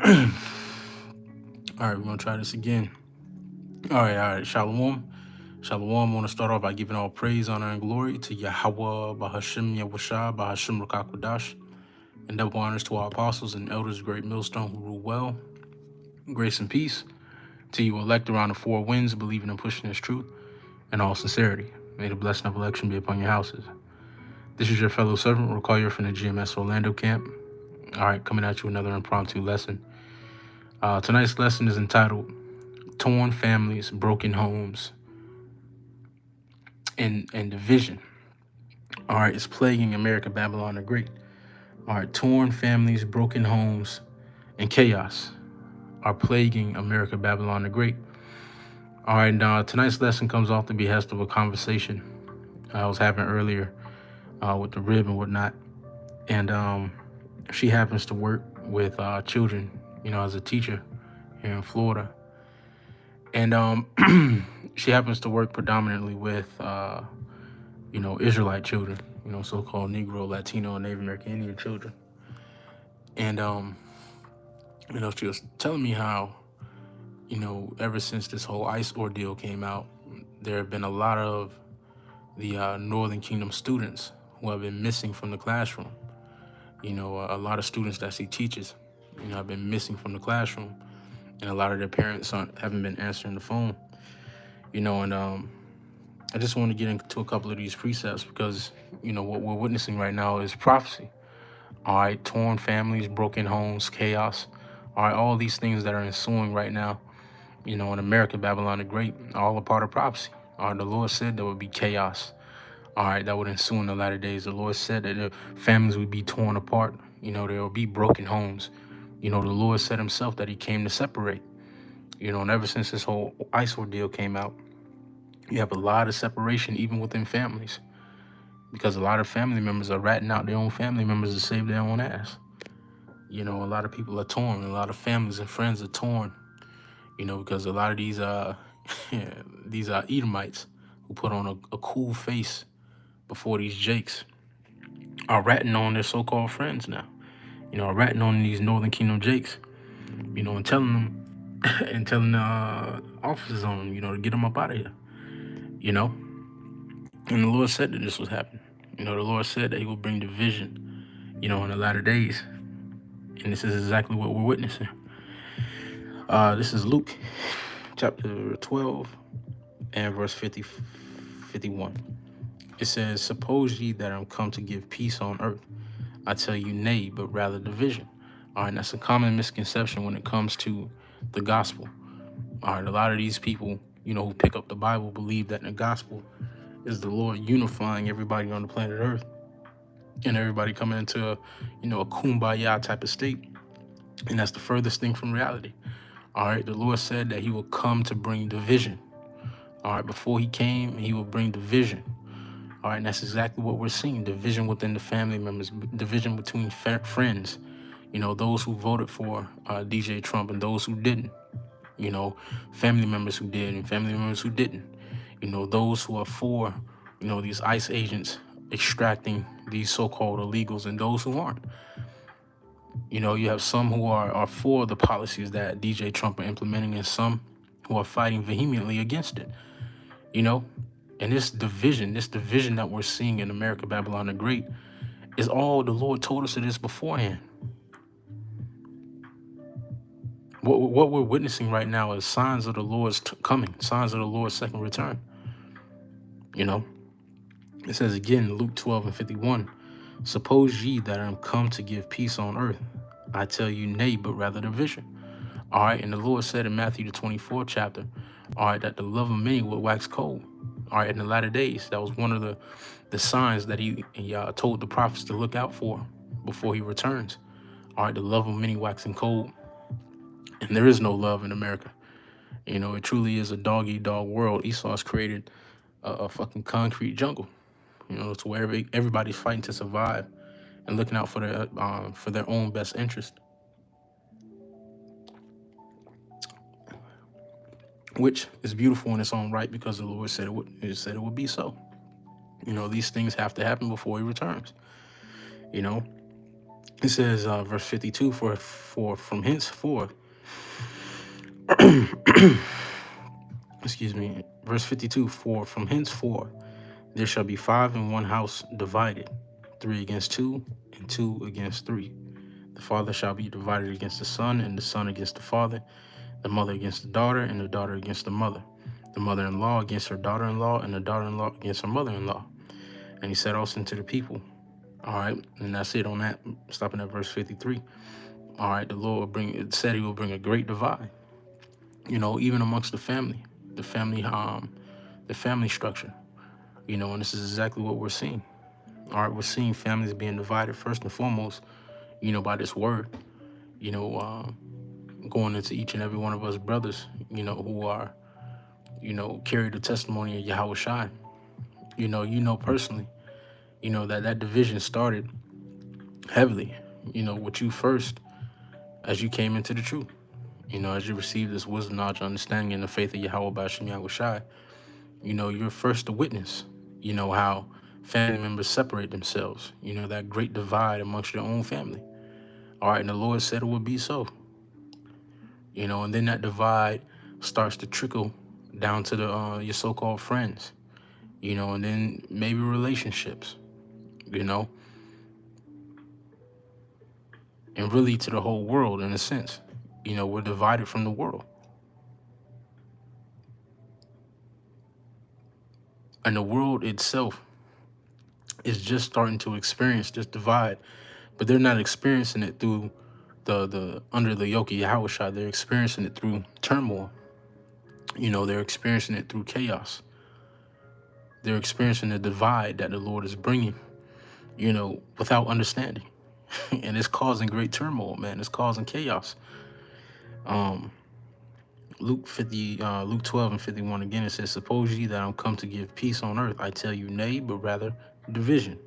All right, we're gonna try this again. All right. Shalom. Shalom. I want to start off by giving all praise, honor, and glory to Yahweh, Bahashim Yahushua, Bahashim Rakakwadash, and double honors to our apostles and elders of Great Millstone who rule well. Grace and peace to you elect around the four winds, believing and pushing this truth in all sincerity. May the blessing of election be upon your houses. This is your fellow servant, Rokoyer from the GMS Orlando camp. All right, coming at you another impromptu lesson. Tonight's lesson is entitled Torn Families, Broken Homes, and Division. All right, it's plaguing America, Babylon the Great. All right, torn families, broken homes, and chaos are plaguing America, Babylon the Great. All right, now tonight's lesson comes off the behest of a conversation I was having earlier with the rib and whatnot. And she happens to work with children, as a teacher here in Florida. And she happens to work predominantly with, Israelite children, so-called Negro, Latino, and Native American Indian children. And she was telling me how, ever since this whole ICE ordeal came out, there have been a lot of the Northern Kingdom students who have been missing from the classroom. A lot of students that she teaches, have been missing from the classroom, and a lot of their parents haven't been answering the phone. And I just want to get into a couple of these precepts because, what we're witnessing right now is prophecy. All right, torn families, broken homes, chaos. All right, all these things that are ensuing right now, in America, Babylon the Great, all a part of prophecy. All right, the Lord said there would be chaos. All right, that would ensue in the latter days. The Lord said that the families would be torn apart. There will be broken homes. The Lord said himself that he came to separate. And ever since this whole ICE ordeal came out, you have a lot of separation even within families because a lot of family members are ratting out their own family members to save their own ass. A lot of people are torn. A lot of families and friends are torn, because a lot of these these Edomites who put on a cool face before these Jakes are ratting on their so-called friends now. Are ratting on these Northern Kingdom Jakes, and telling them and telling the officers on them, to get them up out of here. And the Lord said that this was happening. The Lord said that he will bring division, in the latter days. And this is exactly what we're witnessing. This is Luke chapter 12 and verse 51. It says, suppose ye that I'm come to give peace on earth. I tell you nay, but rather division. All right, that's a common misconception when it comes to the gospel. All right, a lot of these people, who pick up the Bible believe that the gospel is the Lord unifying everybody on the planet Earth and everybody coming into, a kumbaya type of state. And that's the furthest thing from reality. All right, the Lord said that he will come to bring division. All right, before he came, he will bring division. All right, and that's exactly what we're seeing. Division within the family members, division between friends, those who voted for DJ Trump and those who didn't, family members who did and family members who didn't, those who are for, these ICE agents extracting these so-called illegals and those who aren't. You have some who are for the policies that DJ Trump are implementing and some who are fighting vehemently against it, And this division that we're seeing in America, Babylon the Great, is all the Lord told us it is beforehand. What we're witnessing right now is signs of the Lord's coming, signs of the Lord's second return. It says again, Luke 12 and 51, suppose ye that I am come to give peace on earth. I tell you nay, but rather division. All right, and the Lord said in Matthew the 24th chapter, all right, that the love of many will wax cold. All right, in the latter days, that was one of the signs that he told the prophets to look out for before he returns. All right, the love of many waxing cold. And there is no love in America. It truly is a dog-eat-dog world. Esau's created a fucking concrete jungle. It's where everybody's fighting to survive and looking out for their own best interest. Which is beautiful in its own right because the Lord said it would be so. These things have to happen before he returns. It says, verse 52, for from henceforth, excuse me, verse 52, for from henceforth there shall be five in one house divided, three against two, and two against three. The father shall be divided against the son, and the son against the father, the mother against the daughter, and the daughter against the mother-in-law against her daughter-in-law, and the daughter-in-law against her mother-in-law. And he said also unto the people, all right, and that's it on that, stopping at verse 53. All right, the Lord will bring, it said he will bring a great divide, even amongst the family structure, and this is exactly what we're seeing. All right, we're seeing families being divided first and foremost, by this word, going into each and every one of us brothers, who are, carry the testimony of Yahweh Shai. Personally, that division started heavily, with you first as you came into the truth. As you receive this wisdom, knowledge, understanding, and the faith of Yahweh Bashim Yahweh Shai, you're first to witness, how family members separate themselves, that great divide amongst your own family. All right, and the Lord said it would be so. And then that divide starts to trickle down to the your so-called friends, and then maybe relationships, and really to the whole world in a sense. We're divided from the world. And the world itself is just starting to experience this divide, but they're not experiencing it through the under the yoke of Yahushua. They're experiencing it through turmoil. They're experiencing it through chaos. They're experiencing the divide that the Lord is bringing, without understanding. And it's causing great turmoil, man. It's causing chaos. Luke 12 and 51 again, it says, suppose ye that I'm come to give peace on earth, I tell you nay, but rather division.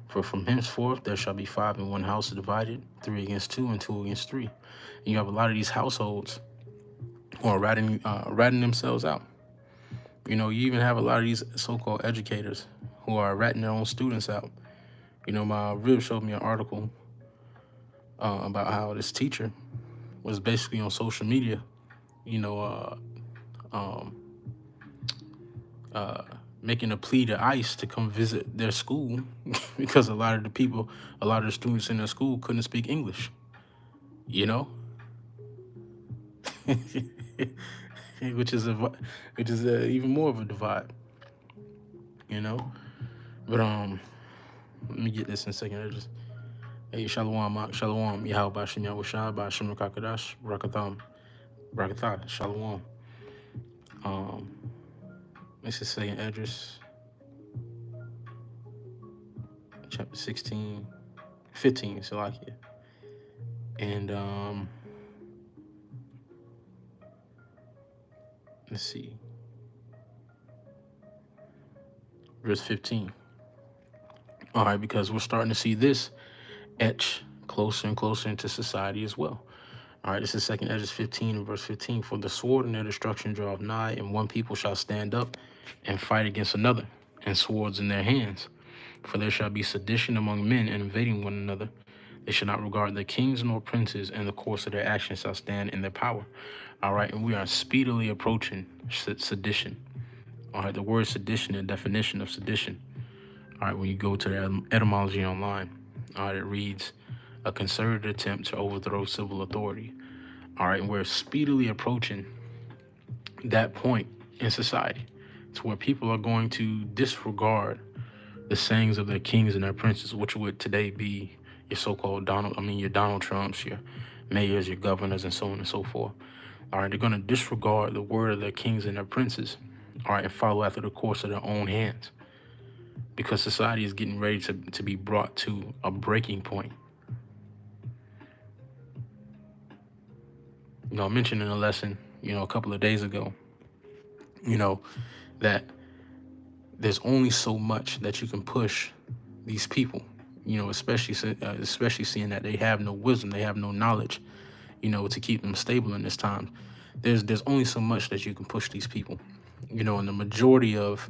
For from henceforth there shall be five in one house divided, three against two, and two against three. And you have a lot of these households who are ratting themselves out. You even have a lot of these so-called educators who are ratting their own students out. My rib showed me an article about how this teacher was basically on social media, making a plea to ICE to come visit their school because a lot of the students in their school couldn't speak English, which is even more of a divide, But let me get this in a second. Hey, Shalom, Shalom, Yahweh Bashim Yahweh Shai, Bashim Rakakadash, Rakatha, Shalom. Let's just say an address. Chapter 16, 15, Salakia. And let's see. Verse 15. All right, because we're starting to see this etch closer and closer into society as well. All right, this is 2nd Esdras 15 and verse 15. For the sword and their destruction draweth nigh, and one people shall stand up and fight against another, and swords in their hands. For there shall be sedition among men, and invading one another. They shall not regard their kings nor princes, and the course of their actions shall stand in their power. All right, and we are speedily approaching sedition. All right, the word sedition and definition of sedition. All right, when you go to the etymology online, all right, it reads, a concerted attempt to overthrow civil authority. All right, and we're speedily approaching that point in society. It's where people are going to disregard the sayings of their kings and their princes, which would today be your so-called your Donald Trumps, your mayors, your governors, and so on and so forth. All right, they're going to disregard the word of their kings and their princes, all right, and follow after the course of their own hands, because society is getting ready to be brought to a breaking point. I mentioned in a lesson, a couple of days ago, that there's only so much that you can push these people, especially seeing that they have no wisdom, they have no knowledge, to keep them stable in this time. There's only so much that you can push these people, and the majority of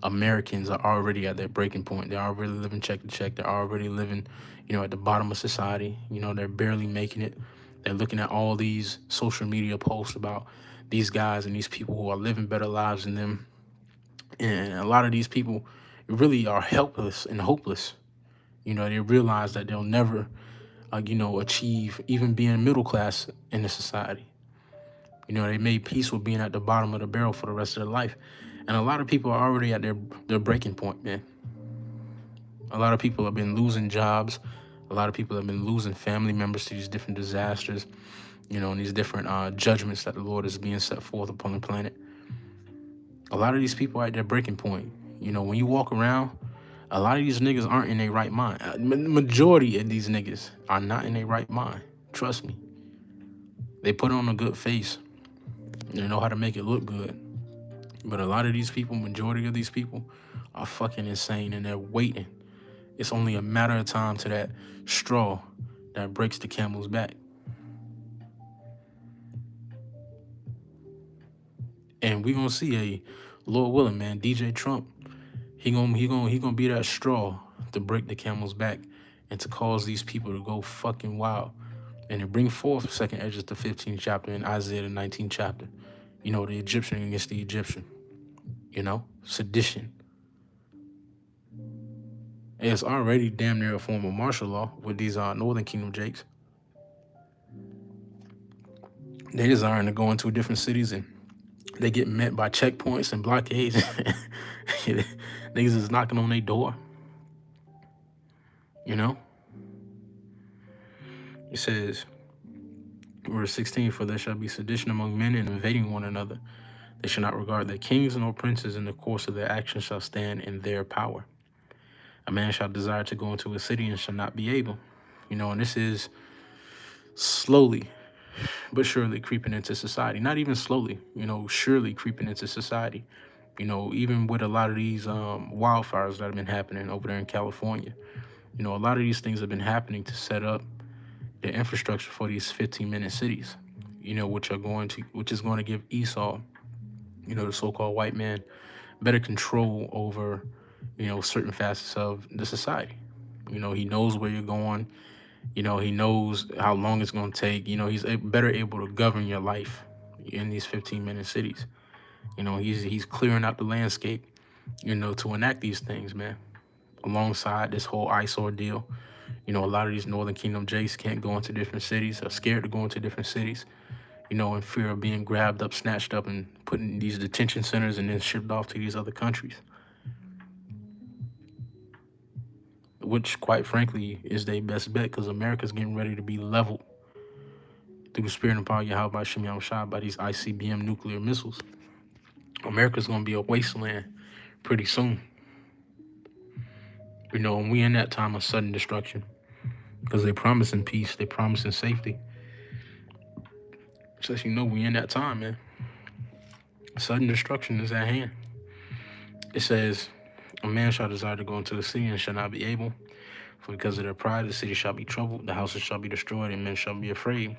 Americans are already at their breaking point. They're already living check to check. They're already living, at the bottom of society. They're barely making it. They're looking at all these social media posts about these guys and these people who are living better lives than them. And a lot of these people really are helpless and hopeless. They realize that they'll never, achieve even being middle class in the society. They made peace with being at the bottom of the barrel for the rest of their life. And a lot of people are already at their breaking point, man. A lot of people have been losing jobs. A lot of people have been losing family members to these different disasters, and these different judgments that the Lord is being set forth upon the planet. A lot of these people are at their breaking point. When you walk around, a lot of these niggas aren't in their right mind. Majority of these niggas are not in their right mind. Trust me. They put on a good face. They know how to make it look good. But a lot of these people, majority of these people, are fucking insane, and they're waiting. It's only a matter of time to that straw that breaks the camel's back. And we gonna see a, Lord willing, man, DJ Trump, he gonna be that straw to break the camel's back and to cause these people to go fucking wild and to bring forth 2nd Esdras the 15th chapter and Isaiah the 19th chapter. The Egyptian against the Egyptian. Sedition. It's already damn near a form of martial law with these Northern Kingdom jakes. They desiring to go into different cities and they get met by checkpoints and blockades. Niggas is knocking on their door. It says, verse 16, for there shall be sedition among men and invading one another. They shall not regard their kings nor princes, in the course of their actions shall stand in their power. A man shall desire to go into a city and shall not be able. And this is slowly but surely creeping into society. Not even slowly, surely creeping into society. Even with a lot of these wildfires that have been happening over there in California. A lot of these things have been happening to set up the infrastructure for these 15-minute cities, which is going to give Esau, the so-called white man, better control over, certain facets of the society. He knows where you're going. He knows how long it's going to take. He's better able to govern your life in these 15-minute cities. He's clearing out the landscape, to enact these things, man. Alongside this whole ICE ordeal, a lot of these Northern Kingdom jakes can't go into different cities, are scared to go into different cities, in fear of being grabbed up, snatched up, and put in these detention centers and then shipped off to these other countries. Which, quite frankly, is their best bet, because America's getting ready to be leveled through the spirit and power of Yahweh Shem Yahushua by these ICBM nuclear missiles. America's going to be a wasteland pretty soon. And we in that time of sudden destruction, because they promising peace, they promising safety. So we in that time, man. Sudden destruction is at hand. It says, a man shall desire to go into the city and shall not be able, for because of their pride the city shall be troubled, the houses shall be destroyed, and men shall be afraid.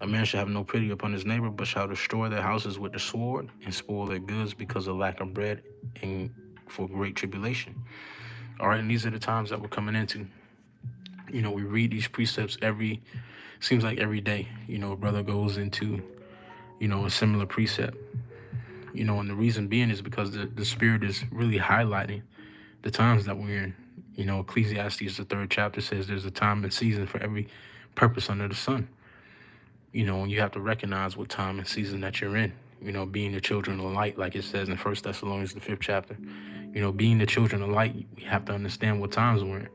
A man shall have no pity upon his neighbor, but shall destroy their houses with the sword and spoil their goods because of lack of bread and for great tribulation. All right, and these are the times that we're coming into. We read these precepts seems like every day, a brother goes into, a similar precept. And the reason being is because the Spirit is really highlighting the times that we're in. Ecclesiastes, the 3rd chapter, says there's a time and season for every purpose under the sun. And you have to recognize what time and season that you're in. Being the children of light, like it says in 1 Thessalonians, the 5th chapter. Being the children of light, we have to understand what times we're in.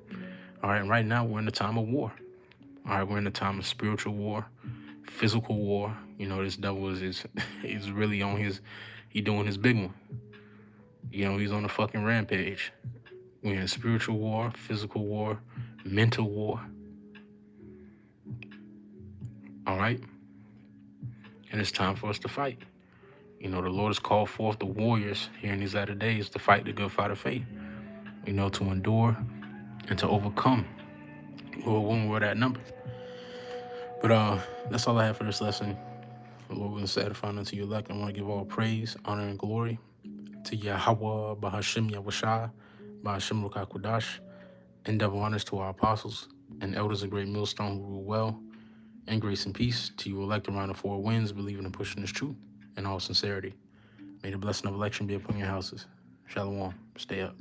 All right, and right now we're in the time of war. All right, we're in the time of spiritual war, physical war. This devil is really on he doing his big one. He's on a fucking rampage. We're in spiritual war, physical war, mental war. All right? And it's time for us to fight. The Lord has called forth the warriors here in these latter days to fight the good fight of faith. To endure and to overcome. When we're that number. But that's all I have for this lesson. The Lord will satisfy unto you elect. I want to give all praise, honor, and glory to Yahweh, Bahashim Yahushua, Bahashim Ruach HaKodesh, and double honors to our apostles and elders of Great Millstone who rule well, and grace and peace to you elect around the four winds, believing and pushing this truth in all sincerity. May the blessing of election be upon your houses. Shalom. Stay up.